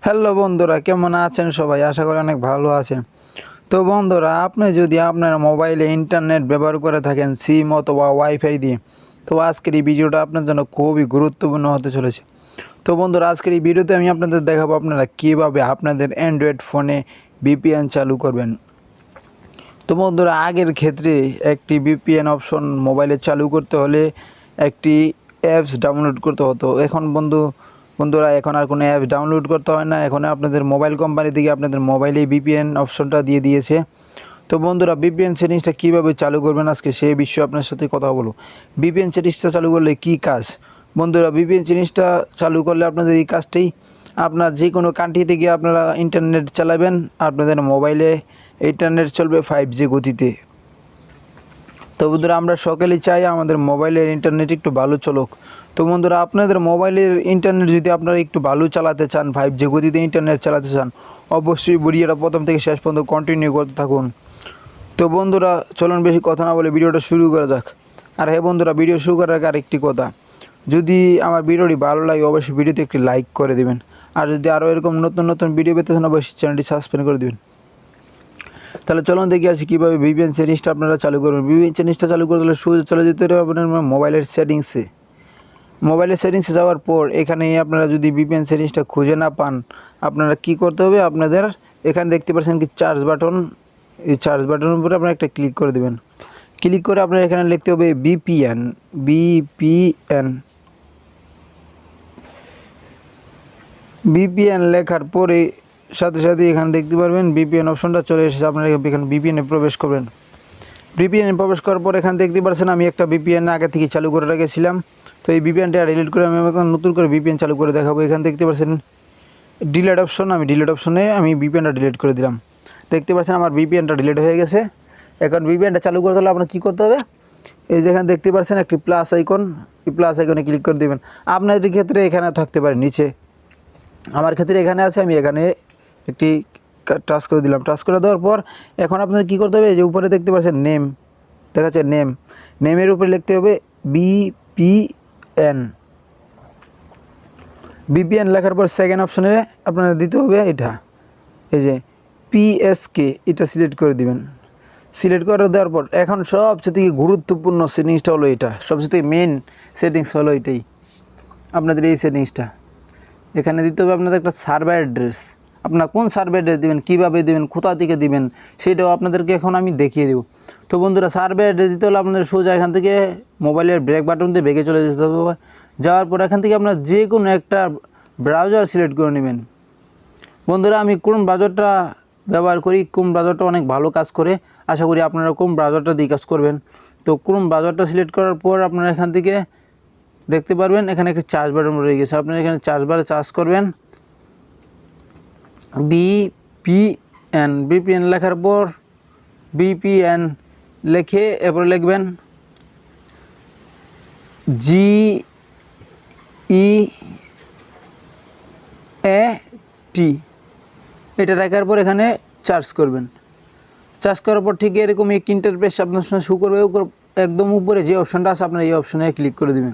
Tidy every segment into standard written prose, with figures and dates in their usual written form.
Hello বন্ধুরা, কেমন আছেন সবাই? আশা করি অনেক ভালো আছেন। তো বন্ধুরা, আপনি যদি আপনার মোবাইলে ইন্টারনেট ব্যবহার করে থাকেন সিম অথবা ওয়াইফাই দিয়ে, তো আজকের এই ভিডিওটা আপনার জন্য খুবই গুরুত্বপূর্ণ হতে চলেছে। তো বন্ধুরা, আজকের এই ভিডিওতে আমি আপনাদের দেখাবো আপনারা কীভাবে আপনাদের অ্যান্ড্রয়েড ফোনে ভিপিএন চালু করবেন। তো বন্ধুরা, আগের ক্ষেত্রে একটি ভিপিএন অপশন মোবাইলে চালু করতে হলে একটি অ্যাপস ডাউনলোড করতে হতো। এখন বন্ধুরা এখন আর কোনো অ্যাপস ডাউনলোড করতে হয় না। এখন আপনাদের মোবাইল কোম্পানি থেকে আপনাদের মোবাইলেই ভিপিএন অপশনটা দিয়ে দিয়েছে। তো বন্ধুরা, ভিপিএন সেটিংসটা কীভাবে চালু করবেন আজকে সেই বিষয়ে আপনার সাথে কথা বলবো। ভিপিএন সেটিংসটা চালু করলে কী কাজ? বন্ধুরা, ভিপিএন সেটিংসটা চালু করলে আপনাদের এই কাজটাই, আপনার যে কোনো কান্ট্রি থেকে আপনারা ইন্টারনেট চালাবেন, আপনাদের মোবাইলে ইন্টারনেট চলবে 5G গতিতে। তো বন্ধুরা, আমরা সকলেই চাই আমাদের মোবাইলের ইন্টারনেট একটু ভালো চলুক। তো বন্ধুরা, আপনাদের মোবাইলের ইন্টারনেট যদি আপনারা একটু ভালো চালাতে চান, 5G গতিতে ইন্টারনেট চালাতে চান, অবশ্যই ভিডিওটা প্রথম থেকে শেষ পর্যন্ত কন্টিনিউ করতে থাকুন। তো বন্ধুরা, চলুন বেশি কথা না বলে ভিডিওটা শুরু করা যাক। আর হ্যাঁ বন্ধুরা, ভিডিও শুরু করার আগে আরেকটি কথা, যদি আমার ভিডিওটি ভালো লাগে অবশ্যই ভিডিওতে একটি লাইক করে দেবেন। আর যদি আরও এরকম নতুন নতুন ভিডিও পেতে চান অবশ্যই চ্যানেলটি সাবস্ক্রাইব করে দেবেন। তাহলে চলুন দেখে আসি কীভাবে ভিপিএন সেটিংসটা আপনারা চালু করবেন। ভিপিএন সেটিংসটা চালু করতে হলে সোজা চলে যেতে হবে আপনার মোবাইলের সেটিংসে। মোবাইলের সেটিংসে যাওয়ার পর এখানে আপনারা যদি ভিপিএন সেটিংসটা খুঁজে না পান, আপনারা কি করতে হবে, আপনাদের এখানে দেখতে পাচ্ছেন কি চার্জ বাটন, এই চার্জ বাটনের উপরে আপনারা একটা ক্লিক করে দেবেন। ক্লিক করে আপনারা এখানে লিখতে হবে ভিপিএন। ভিপিএন লেখার পরে সাথে সাথে এখানে দেখতে পারবেন ভিপিএন অপশনটা চলে এসেছে। আপনারা এখানে ভিপিএনে প্রবেশ করবেন। ভিপিএনে প্রবেশ করার পর এখানে দেখতে পাচ্ছেন আমি একটা ভিপিএন আগে থেকে চালু করে রেখেছিলাম। তো এই ভিপিএনটা ডিলিট করে আমি এখন নতুন করে ভিপিএন চালু করে দেখাবো। এখানে দেখতে পাচ্ছেন ডিলিট অপশন, আমি ডিলিট অপশনে আমি ভিপিএনটা ডিলিট করে দিলাম। দেখতে পাচ্ছেন আমার ভিপিএনটা ডিলিট হয়ে গেছে। এখন ভিপিএনটা চালু করতে হলে আপনার কী করতে হবে, এই যেখানে দেখতে পাচ্ছেন একটি প্লাস আইকন, এই প্লাস আইকনে ক্লিক করে দেবেন। আপনাদের ক্ষেত্রে এখানে থাকতে পারে নিচে, আমার ক্ষেত্রে এখানে আছে, আমি এখানে একটি টাচ করে দিলাম। টাচ করে দেওয়ার পর এখন আপনাদের কী করতে হবে, এই যে উপরে দেখতে পাচ্ছেন নেম দেখাচ্ছে, নেমের উপরে লিখতে হবে ভিপিএন লেখার পর সেকেন্ড অপশনে আপনারা দিতে হবে এটা, এই যে পিএসকে, এটা সিলেক্ট করে দিবেন। সিলেক্ট করে দেওয়ার পর এখন সবচেয়ে গুরুত্বপূর্ণ সেটিংসটা হলো এটা, সবচেয়ে মেন সেটিংস হলো এটাই, আপনাদের এই সেটিংসটা এখানে দিতে হবে। আপনাদের একটা সার্ভার অ্যাড্রেস, আপনারা কোন সার্ভার অ্যাড্রেস দেবেন, কীভাবে দেবেন, কোথা থেকে দেবেন, সেটাও আপনাদেরকে এখন আমি দেখিয়ে দেবো। তো বন্ধুরা, সার্ভার অ্যাড্রেস দিতে হলে আপনাদের সোজা এখান থেকে মোবাইলের ব্রেক বাটন দিয়ে বেগে চলে যেতে হবে। যাওয়ার পর এখান থেকে আপনারা যে কোনো একটা ব্রাউজার সিলেক্ট করে নেবেন। বন্ধুরা, আমি ক্রোম ব্রাউজারটা ব্যবহার করি, ক্রোম ব্রাউজারটা অনেক ভালো কাজ করে, আশা করি আপনারা ক্রোম ব্রাউজারটা দিয়ে কাজ করবেন। তো ক্রোম ব্রাউজারটা সিলেক্ট করার পর আপনারা এখান থেকে দেখতে পারবেন এখানে একটি চার্জ বাটন রয়ে গেছে, আপনারা এখানে চার্জ বারে চার্জ করবেন ভিপিএন লেখার পর ভিপিএন লিখে এরপর লিখবেন GEAT, এটা রাখার পর এখানে চার্জ করবেন। চার্জ করার পর ঠিক এরকম একটি ইন্টারফেস আপনার সামনে শো করবে। একদম উপরে যে অপশনটা আছে আপনার এই অপশনে ক্লিক করে দেবেন।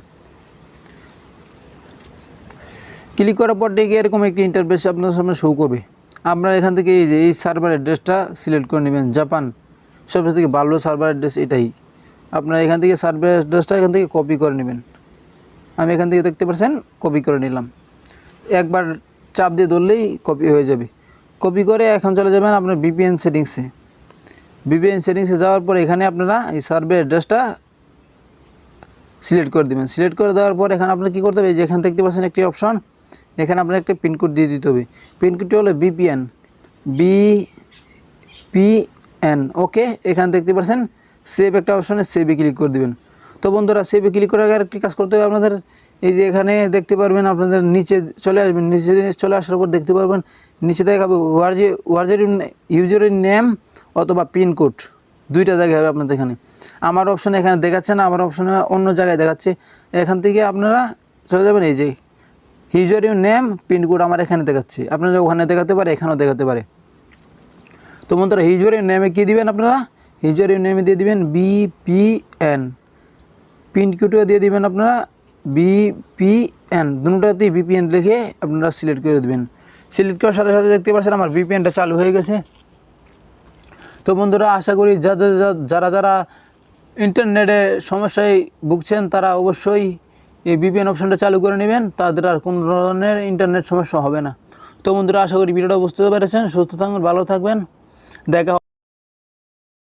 ক্লিক করার পর ঠিক এরকম একটি ইন্টারফেস আপনার সামনে শো করবে। আপনারা এখান থেকে এই যে এই সার্ভার অ্যাড্রেসটা সিলেক্ট করে নেবেন, জাপান, সবচেয়ে থেকে ভালো সার্ভার অ্যাড্রেস এটাই। আপনারা এখান থেকে সার্ভার অ্যাড্রেসটা এখান থেকে কপি করে নেবেন। আমি এখান থেকে দেখতে পাচ্ছেন কপি করে নিলাম, একবার চাপ দিয়ে ধরলেই কপি হয়ে যাবে। কপি করে এখন চলে যাবেন আপনার ভিপিএন সেটিংসে। ভিপিএন সেটিংসে যাওয়ার পর এখানে আপনারা এই সার্ভার অ্যাড্রেসটা সিলেক্ট করে দেবেন। সিলেক্ট করে দেওয়ার পর এখানে আপনার কী করতে হবে, যে এখানে দেখতে পাচ্ছেন একটি অপশন, এখানে আপনার একটা পিনকোড দিয়ে দিতে হবে। পিনকোডটি হলো ভিপিএন। ওকে, এখানে দেখতে পাচ্ছেন সেভ একটা অপশনে সেভে ক্লিক করে দেবেন। তো বন্ধুরা, সেভে ক্লিক করার আগে আরেকটি কাজ করতে হবে আপনাদের, এই যে এখানে দেখতে পারবেন আপনাদের নিচে চলে আসবেন, নিচে চলে আসার পর দেখতে পারবেন নিচে দেখাবে ইউজারের নেম অথবা পিনকোড, দুইটা জায়গায় হবে আপনাদের এখানে। আমার অপশনে এখানে দেখাচ্ছে না, আমার অপশনে অন্য জায়গায় দেখাচ্ছে। এখান থেকে আপনারা চলে যাবেন, এই যে ইউজার নেম পিনকোড আমার এখানে দেখাচ্ছে, আপনারা ওখানে দেখাতে পারে, এখানেও দেখাতে পারে। তো বন্ধুরা, ইউজার নেমে কী দিবেন, আপনারা ইউজার নেমে দিয়ে দিবেন ভিপিএন, পিনকোডও দিয়ে দিবেন আপনারা ভিপিএন, দুটোতেই ভিপিএন লিখে আপনারা সিলেক্ট করে দেবেন। সিলেক্ট করার সাথে সাথে দেখতে পাচ্ছেন আমার ভিপিএনটা চালু হয়ে গেছে। তো বন্ধুরা আশা করি যারা যারা ইন্টারনেটে সমস্যায় ভুগছেন তারা অবশ্যই এই ভিপিএন অপশনটা চালু করে নেবেন, তাদের আর কোনো ধরনের ইন্টারনেট সমস্যা হবে না। তো বন্ধুরা আশা করি ভিডিওটা বুঝতে পেরেছেন। সুস্থ থাকবেন, ভালো থাকবেন, দেখা